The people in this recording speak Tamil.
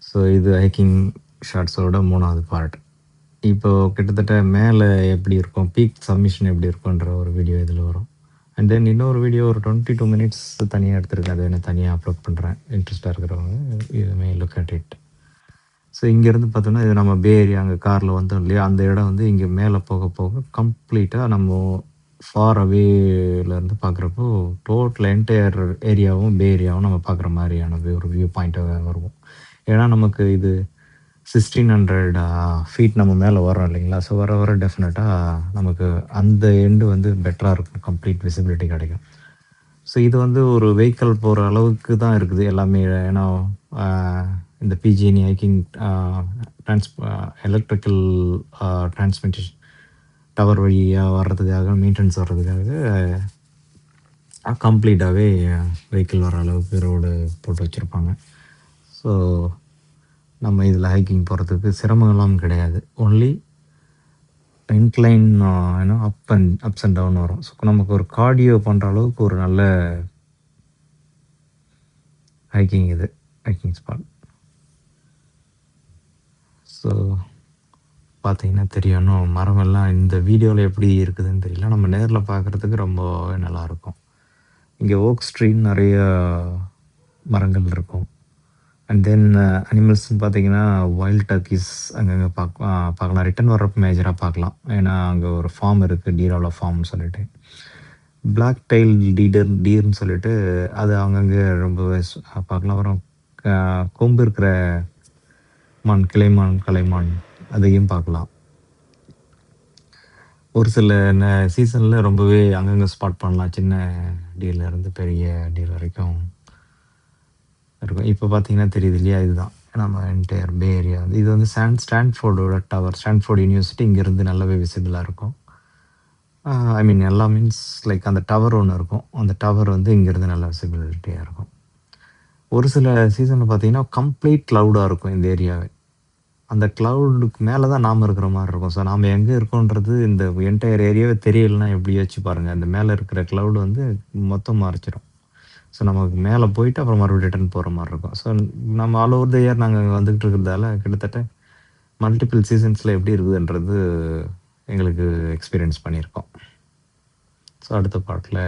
ஸோ இது ஹைக்கிங் ஷார்ட்ஸோட 3வது பார்ட். இப்போ கிட்டத்தட்ட மேல எப்படி இருக்கும், பீக் சப்மிஷன் எப்படி இருக்குன்ற ஒரு வீடியோ இதில வரும். அண்ட் தென் இன்னொரு வீடியோ ஒரு 22 மினிட்ஸ் தனியா எடுத்திருக்கேன். அத நான் தனியா அப்லோட் பண்றேன். இன்ட்ரெஸ்ட்டா இருக்கிறவங்க you may look at it. So இங்கேருந்து பார்த்தோம்னா, இது நம்ம பே ஏரியா அங்க கார்ல வந்தோம் இல்லையா? அந்த இடம் வந்து இங்க மேல போக போக கம்ப்ளீட்டா நம்ம ஃபார் அவேலேருந்து பார்க்குறப்போ, டோட்டல் என்டையர் ஏரியாவும் பே ஏரியாவும் நம்ம பார்க்குற மாரியான ஒரு வியூ பாயிண்ட்டா வருவோம். ஏன்னா நமக்கு இது 1600 ஃபீட் நம்ம மேல வர்றோம் இல்லைங்களா? ஸோ வர வர டெஃபினட்டா நமக்கு அந்த எண்டு வந்து பெட்டரா இருக்கும். கம்ப்ளீட் விசிபிலிட்டி கிடைக்கும். ஸோ இது வந்து ஒரு வெஹிக்கிள் போற அளவுக்கு தான் இருக்குது எல்லாமே. ஏன்னா அ இந்த பிஜி&இ ஹைக்கிங் ட்ரான்ஸ் எலக்ட்ரிக்கல் டிரான்ஸ்மிட்டேஷன் டவர் வழியா வர்றதுக்காக, மெயின்டனன்ஸ் வர்றதுக்காக கம்ப்ளீட்டாவே வெஹிக்கிள் வர அளவுக்கு ரோடு போட்டு வச்சிருப்பாங்க. ஸோ நம்ம இதில ஹைக்கிங் போறதுக்கு சிரமங்கள்லாம் கிடையாது. Only incline ups and down வரும். ஸோ நமக்கு ஒரு கார்டியோ பண்ற அளவுக்கு ஒரு நல்ல ஹைக்கிங் இது. Hiking spot. ஸோ பார்த்தீங்கன்னா தெரியும். இன்னும் மரமெல்லாம் இந்த வீடியோல எப்படி இருக்குதுன்னு தெரியல. நம்ம நேர்ல பார்க்குறதுக்கு ரொம்பவே நல்லாயிருக்கும். இங்க ஓக்ஸ் ட்ரீன்னு நெறைய மரங்கள் இருக்கும். அண்ட் தென் அனிமல்ஸ்ன்னு பார்த்தீங்கன்னா, வைல்ட் டர்க்கீஸ் அங்கங்க பார்க்கலாம். ரிட்டர்ன் வர்றப்ப மேஜரா பார்க்கலாம். ஏன்னா, அங்க ஒரு ஃபார்ம் இருக்கு. டீராலா ஃபார்ம்னு சொல்லிட்டு. பிளாக் டெயில் டீர்ன்னு சொல்லிட்டு அது அங்கங்க ரொம்பவே பார்க்கலாம். அப்புறம் கொம்பு இருக்கிற கலைமான் அதையும் பார்க்கலாம். ஒரு சில சீசன்ல ரொம்பவே அங்கங்க ஸ்பாட் பண்ணலாம். சின்ன டீர்ல இருந்து பெரிய டீர் வரைக்கும் இருக்கும். இப்ப பார்த்தீங்கன்னா தெரியுது இல்லையா? இதுதான் நம்ம என்டையர் பே ஏரியா வந்து இது வந்து ஸ்டான்ஃபோர்டோட டவர். ஸ்டான்ஃபோர்ட் யூனிவர்சிட்டி இங்கேருந்து நல்லாவே விசிபிளா இருக்கும். ஐ மீன் எல்லாம் மீன்ஸ் லைக் அந்த டவர் ஒண்ணு இருக்கும். அந்த டவர் வந்து இங்கேருந்து நல்லா விசிபிலிட்டியா இருக்கும். ஒரு சில சீசன்ல பார்த்தீங்கன்னா, கம்ப்ளீட் கிளவுடா இருக்கும் இந்த ஏரியாவே. அந்த கிளவுடுக்கு மேல தான் நாம இருக்கிற மாரி இருக்கும். ஸோ நாம எங்க இருக்கோன்றது இந்த என்டையர் ஏரியாவே தெரியலன்னா எப்படி யோசிச்சு பாருங்க. அந்த மேல இருக்கிற கிளவுட் வந்து மொத்தம் மறைச்சிரும். ஸோ நமக்கு மேல போயிட்டு அப்புறம் மறுபடியும் ரிட்டர்ன் போற மாரி இருக்கும். ஸோ நம்ம ஆல் ஓவர் த இயர் நாங்க வந்துகிட்டு இருக்கிறதால கிட்டத்தட்ட மல்டிபிள் சீசன்ஸ்ல எப்படி இருக்குதுன்றது எங்களுக்கு எக்ஸ்பீரியன்ஸ் பண்ணியிருக்கோம். ஸோ அடுத்த பார்ட்ல